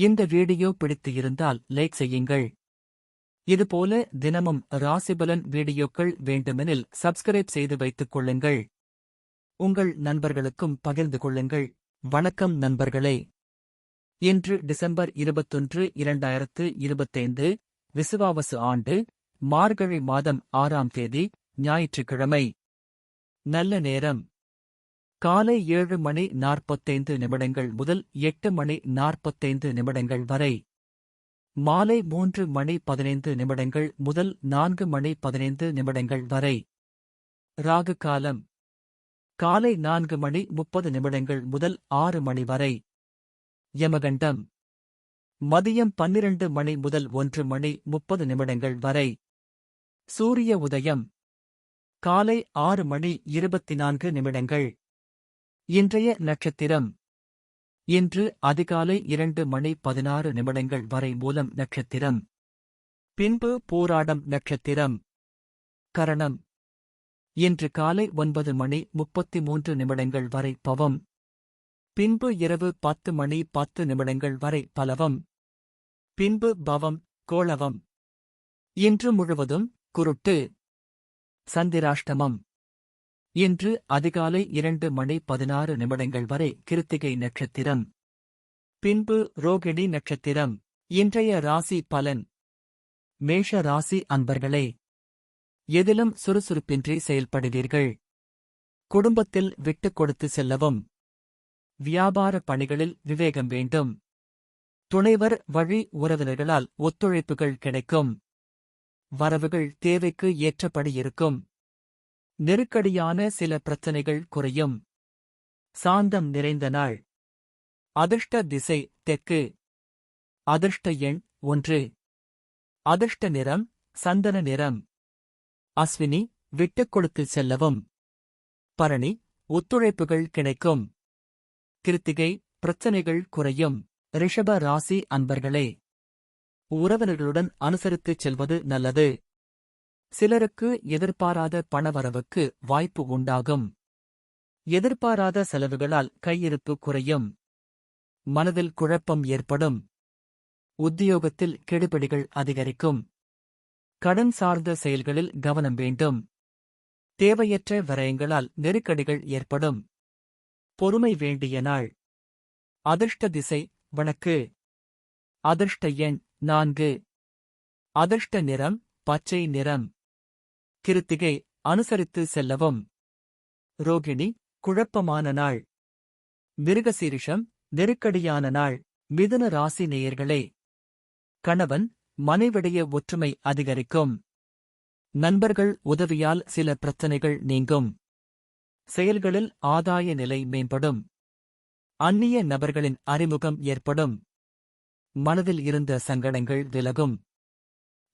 இந்த வீடியோ பிடித்து இருந்தால் லைக் செய்யுங்கள். இதுபோல தினமும் ராசிபலன் வீடியோக்கள் வேண்டுமெனில் சப்ஸ்கிரைப் செய்து வைத்துக் கொள்ளுங்கள். உங்கள் நண்பர்களுக்கும் பகிர்ந்து கொள்ளுங்கள். வணக்கம் நண்பர்களே. இன்று டிசம்பர் 21, 2025 விசுவாவசு ஆண்டு மார்கழி மாதம் 6ஆம் தேதி ஞாயிற்றுக்கிழமை. நல்ல நேரம் காலை 7:45 முதல் 8:45 வரை. மாலை 3:15 முதல் 4:15 வரை. ராகு காலம் காலை 4:30 முதல் 6 மணி வரை. யமகண்டம் மதியம் 12 முதல் 1:30 வரை. சூரிய உதயம் காலை 6:24. இன்றைய நட்சத்திரம் இன்று அதிகாலை 2:16 வரை மூலம் நட்சத்திரம். பின்பு பூராடம் நட்சத்திரம். கரணம் இன்று காலை 9:33 வரை பவம். பின்பு இரவு 10:10 வரை பலவம். பின்பு பவம் கோளவம். இன்று முழுவதும் குருட்டு. சந்திராஷ்டமம் இன்று அதிகாலை 2:16 வரை கிருத்திகை நட்சத்திரம். பின்பு ரோகிணி நட்சத்திரம். இன்றைய ராசி பலன். மேஷ ராசி அன்பர்களே, எதிலும் சுறுசுறுப்பின்றி செயல்படுவீர்கள். குடும்பத்தில் விட்டுக் கொடுத்து செல்லவும். வியாபார பணிகளில் விவேகம் வேண்டும். துணைவர் வழி உறவினர்களால் ஒத்துழைப்புகள் கிடைக்கும். வரவுகள் தேவைக்கு ஏற்றபடி இருக்கும். நெருக்கடியான சில பிரச்சனைகள் குறையும். சாந்தம் நிறைந்த நாள். அதிர்ஷ்ட திசை தெற்கு. அதிர்ஷ்ட எண் 1. அதிர்ஷ்ட நிறம் சந்தன நிறம். அஸ்வினி விட்டுக் கொடுத்து செல்லவும். பரணி ஒத்துழைப்புகள் கிடைக்கும். கிருத்திகை பிரச்சனைகள் குறையும். ரிஷப ராசி அன்பர்களே, உறவினர்களுடன் அனுசரித்துச் செல்வது நல்லது. சிலருக்கு எதிர்பாராத பணவரவுக்கு வாய்ப்பு உண்டாகும். எதிர்பாராத செலவுகளால் கையிருப்பு குறையும். மனதில் குழப்பம் ஏற்படும். உத்தியோகத்தில் கெடுபிடிகள் அதிகரிக்கும். கடன் சார்ந்த செயல்களில் கவனம் வேண்டும். தேவையற்ற விரயங்களால் நெருக்கடிகள் ஏற்படும். பொறுமை வேண்டிய நாள். அதிர்ஷ்ட திசை வடக்கு. அதிர்ஷ்ட எண் 4. அதிர்ஷ்ட நிறம் பச்சை நிறம். கிருத்திகை அனுசரித்து செல்லவும். ரோகிணி குழப்பமான நாள். மிருகசீரிஷம் நெருக்கடியான நாள். மிதுன ராசி நேயர்களே, கணவன் மனைவிடைய ஒற்றுமை அதிகரிக்கும். நண்பர்கள் உதவியால் சில பிரச்சனைகள் நீங்கும். செயல்களில் ஆதாய நிலை மேம்படும். அந்நிய நபர்களின் அறிமுகம் ஏற்படும். மனதில் இருந்த சங்கடங்கள் விலகும்.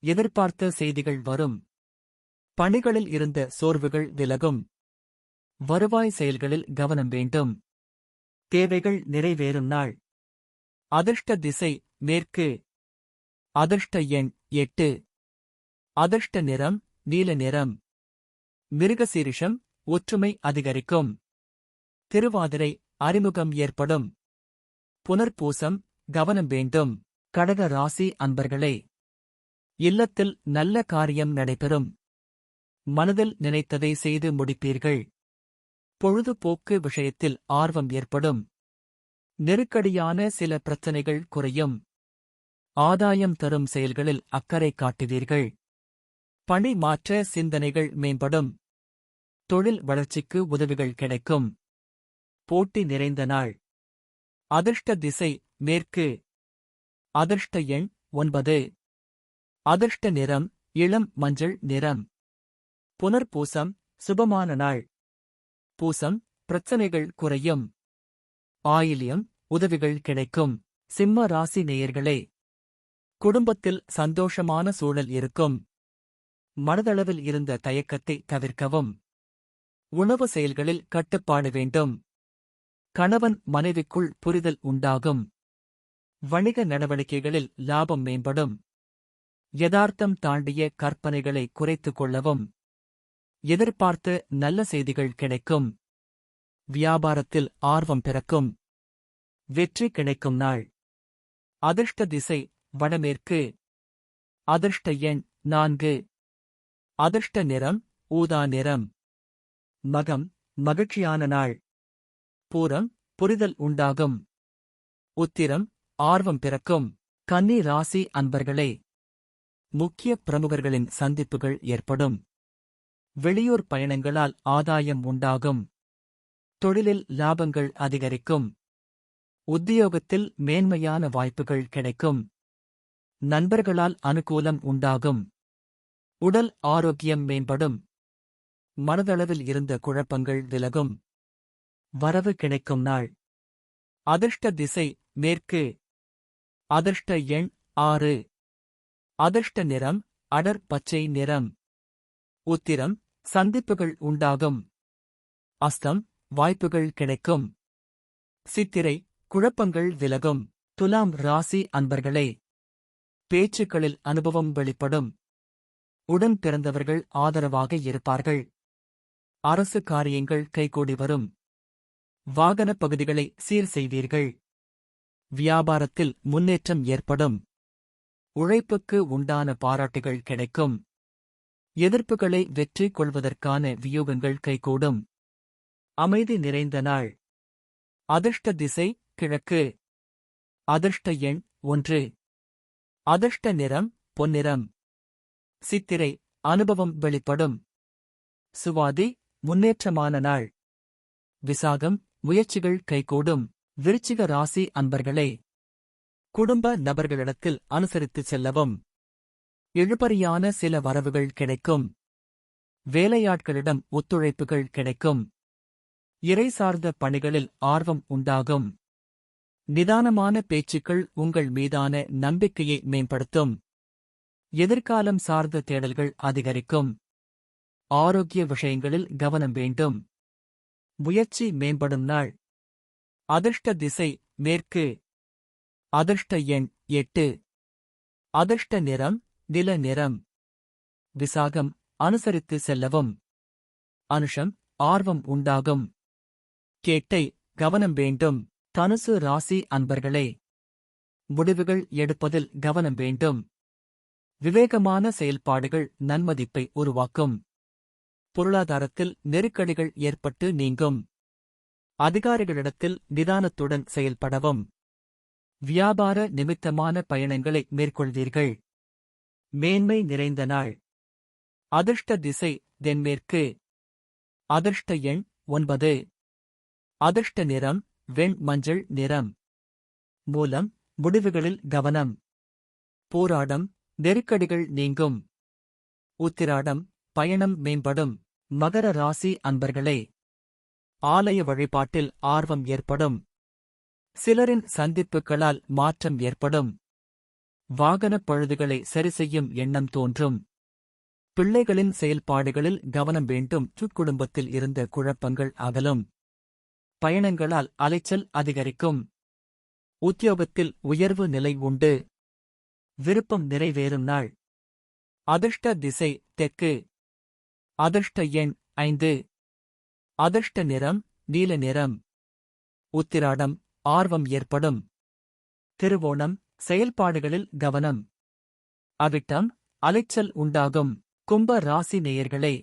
எதிர்பார்த்த செய்திகள் வரும். பணிகளில் இருந்த சோர்வுகள் விலகும். வருவாய் செயல்களில் கவனம் வேண்டும். தேவைகள் நிறைவேறும் நாள். அதிர்ஷ்ட திசை மேற்கு. அதிர்ஷ்ட எண் 8. அதிர்ஷ்ட நிறம் நீல நிறம். மிருகசீரிஷம் ஒற்றுமை அதிகரிக்கும். திருவாதிரை அறிமுகம் ஏற்படும். புனர்பூசம் கவனம் வேண்டும். கடக ராசி அன்பர்களே, இல்லத்தில் நல்ல காரியம் நடைபெறும். மனதில் நினைத்ததை செய்து முடிப்பீர்கள். பொழுதுபோக்கு விஷயத்தில் ஆர்வம் ஏற்படும். நெருக்கடியான சில பிரச்சனைகள் குறையும். ஆதாயம் தரும் செயல்களில் அக்கறை காட்டுவீர்கள். பணி மாற்ற சிந்தனைகள் மேம்படும். தொழில் வளர்ச்சிக்கு உதவிகள் கிடைக்கும். போட்டி நிறைந்த நாள். அதிர்ஷ்ட திசை மேற்கு. அதிர்ஷ்ட எண் 9. அதிர்ஷ்ட நிறம் இளம் மஞ்சள் நிறம். புனர்பூசம் சுபமான நாள். பூசம் பிரச்சனைகள் குறையும். ஆயில்யம் உதவிகள் கிடைக்கும். சிம்ம ராசி நேயர்களே, குடும்பத்தில் சந்தோஷமான சூழல் இருக்கும். மனதளவில் இருந்த தயக்கத்தை தவிர்க்கவும். உணவு செயல்களில் கட்டுப்பாடு வேண்டும். கணவன் மனைவிக்குள் புரிதல் உண்டாகும். வணிக நடவடிக்கைகளில் லாபம் மேம்படும். யதார்த்தம் தாண்டிய கற்பனைகளை குறைத்துக் கொள்ளவும். எதிர்பார்த்த நல்ல செய்திகள் கிடைக்கும். வியாபாரத்தில் ஆர்வம் பிறக்கும். வெற்றி கிடைக்கும் நாள். அதிர்ஷ்ட திசை வடமேற்கு. அதிர்ஷ்ட எண் 4. அதிர்ஷ்ட நிறம் ஊதா நிறம். மகம் மகிழ்ச்சியான நாள். பூரம் புரிதல் உண்டாகும். உத்திரம் ஆர்வம் பிறக்கும். கன்னி ராசி அன்பர்களே, முக்கிய பிரமுகர்களின் சந்திப்புகள் ஏற்படும். வெளியூர் பயணங்களால் ஆதாயம் உண்டாகும். தொழிலில் லாபங்கள் அதிகரிக்கும். உத்தியோகத்தில் மேன்மையான வாய்ப்புகள் கிடைக்கும். நண்பர்களால் அனுகூலம் உண்டாகும். உடல் ஆரோக்கியம் மேம்படும். மனதளவில் இருந்த குழப்பங்கள் விலகும். வரவு கிடைக்கும் நாள். அதிர்ஷ்ட திசை மேற்கு. அதிர்ஷ்ட எண் 6. அதிர்ஷ்ட நிறம் அடர் பச்சை நிறம். உத்திரம் சந்திப்புகள் உண்டாகும். அஸ்தம் வாய்ப்புகள் கிடைக்கும். சித்திரை குழப்பங்கள் விலகும். துலாம் ராசி அன்பர்களே, பேச்சுக்களில் அனுபவம் வெளிப்படும். உடன் பிறந்தவர்கள் ஆதரவாக இருப்பார்கள். அரசு காரியங்கள் கைகூடி வரும். வாகனப் பகுதிகளை சீர் செய்வீர்கள். வியாபாரத்தில் முன்னேற்றம் ஏற்படும். உழைப்புக்கு உண்டான பாராட்டுகள் கிடைக்கும். எதிர்ப்புகளை வெற்றி கொள்வதற்கான வியூகங்கள் கைகூடும். அமைதி நிறைந்த நாள். அதிர்ஷ்ட திசை கிழக்கு. அதிர்ஷ்ட எண் 1. அதிர்ஷ்ட நிறம் பொன்னிறம். சித்திரை அனுபவம் வெளிப்படும். சுவாதி முன்னேற்றமான நாள். விசாகம் முயற்சிகள் கைகூடும். விருச்சிக ராசி அன்பர்களே, குடும்ப நபர்களிடத்தில் அனுசரித்துச் செல்லவும். இழுபறியான சில வரவுகள் கிடைக்கும். வேலையாட்களிடம் ஒத்துழைப்புகள் கிடைக்கும். இறை சார்ந்த பணிகளில் ஆர்வம் உண்டாகும். நிதானமான பேச்சுக்கள் உங்கள் மீதான நம்பிக்கையை மேம்படுத்தும். எதிர்காலம் சார்ந்த தேடல்கள் அதிகரிக்கும். ஆரோக்கிய விஷயங்களில் கவனம் வேண்டும். முயற்சி மேம்படும் நாள். அதிர்ஷ்ட திசை மேற்கு. அதிர்ஷ்ட எண் 8. அதிர்ஷ்ட நிறம் நில நிறம். விசாகம் அனுசரித்து செல்லவும். அனுஷம் ஆர்வம் உண்டாகும். கேட்டை கவனம் வேண்டும். தனுசு ராசி அன்பர்களே, முடிவுகள் எடுப்பதில் கவனம் வேண்டும். விவேகமான செயல்பாடுகள் நன்மதிப்பை உருவாக்கும். பொருளாதாரத்தில் நெருக்கடிகள் ஏற்பட்டு நீங்கும். அதிகாரிகளிடத்தில் நிதானத்துடன் செயல்படவும். வியாபார நிமித்தமான பயணங்களை மேற்கொள்வீர்கள். மேன்மை நிறைந்த நாள். அதிர்ஷ்ட திசை தென்மேற்கு. அதிர்ஷ்ட எண் 9. அதிர்ஷ்ட நிறம் வெண் மஞ்சள் நிறம். மூலம் முடிவுகளில் கவனம். போராடம் நெருக்கடிகள் நீங்கும். உத்திராடம் பயணம் மேம்படும். மகர ராசி அன்பர்களே, ஆலய வழிபாட்டில் ஆர்வம் ஏற்படும். சிலரின் சந்திப்புகளால் மாற்றம் ஏற்படும். வாகனப் பழுதுகளை சரிசெய்யும் எண்ணம் தோன்றும். பிள்ளைகளின் செயல்பாடுகளில் கவனம் வேண்டும். குடும்பத்தில் இருந்த குழப்பங்கள் அகலும். பயணங்களால் அலைச்சல் அதிகரிக்கும். உத்தியோகத்தில் உயர்வு நிலை உண்டு. விருப்பம் நிறைவேறும் நாள். அதிர்ஷ்ட திசை தெற்கு. அதிர்ஷ்ட எண் 5. அதிர்ஷ்ட நிறம் நீல நிறம். உத்திராடம் ஆர்வம் ஏற்படும். திருவோணம் செயல்பாடுகளில் கவனம். அவிட்டம் அலைச்சல் உண்டாகும். கும்ப ராசி நேயர்களே,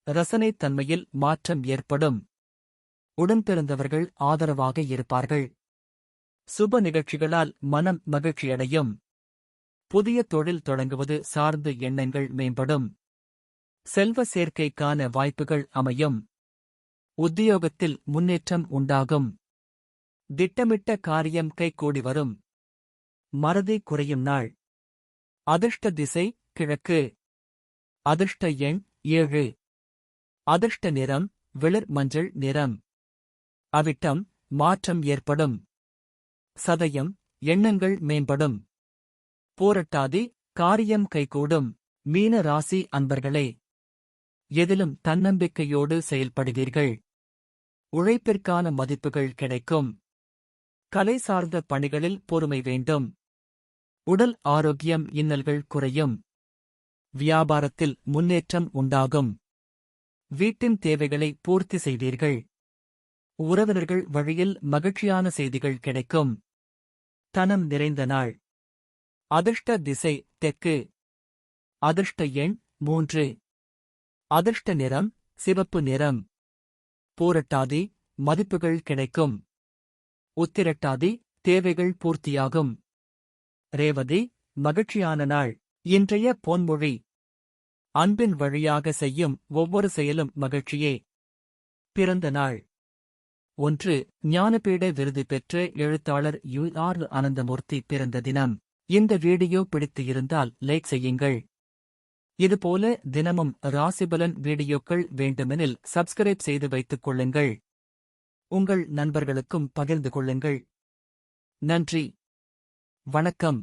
ரசனைத் தன்மையில் மாற்றம் ஏற்படும். உடன்பிறந்தவர்கள் ஆதரவாக இருப்பார்கள். சுப நிகழ்ச்சிகளால் மனம் மகிழ்ச்சியடையும். புதிய தொழில் தொடங்குவது சார்ந்த எண்ணங்கள் மேம்படும். செல்வ சேர்க்கைக்கான வாய்ப்புகள் அமையும். உத்தியோகத்தில் முன்னேற்றம் உண்டாகும். திட்டமிட்ட காரியம் கைகூடி வரும். மறதி குறையும் நாள். அதிர்ஷ்ட திசை கிழக்கு. அதிர்ஷ்ட எண் 7. அதிர்ஷ்ட நிறம் வெளிர் மஞ்சள் நிறம். அவிட்டம் மாற்றம் ஏற்படும். சதயம் எண்ணங்கள் மேம்படும். போரட்டாதி காரியம் கைகூடும். மீன ராசி அன்பர்களே, எதிலும் தன்னம்பிக்கையோடு செயல்படுவீர்கள். உழைப்பிற்கான மதிப்புகள் கிடைக்கும். கலை சார்ந்த பணிகளில் பொறுமை வேண்டும். உடல் ஆரோக்கியம் இன்னல்கள் குறையும். வியாபாரத்தில் முன்னேற்றம் உண்டாகும். வீட்டின் தேவைகளை பூர்த்தி செய்வீர்கள். உறவினர்கள் வழியில் மகிழ்ச்சியான செய்திகள் கிடைக்கும். தனம் நிறைந்த நாள். அதிர்ஷ்ட திசை தெற்கு. அதிர்ஷ்ட எண் 3. அதிர்ஷ்ட நிறம் சிவப்பு நிறம். பூரட்டாதி மதிப்புகள் கிடைக்கும். உத்திரட்டாதி தேவைகள் பூர்த்தியாகும். ரேவதி மகிழ்ச்சியான நாள். இன்றைய பொன்மொழி: அன்பின் வழியாக செய்யும் ஒவ்வொரு செயலும் மகிழ்ச்சியே. பிறந்த நாள்: 1. ஞானபீட விருது பெற்ற எழுத்தாளர் யு.ஆர். அனந்தமூர்த்தி பிறந்த தினம். இந்த வீடியோ பிடித்து இருந்தால் லைக் செய்யுங்கள். இதுபோல தினமும் ராசிபலன் வீடியோக்கள் வேண்டுமெனில் சப்ஸ்கிரைப் செய்து வைத்துக் கொள்ளுங்கள். உங்கள் நண்பர்களுக்கும் பகிர்ந்து கொள்ளுங்கள். நன்றி. வணக்கம்.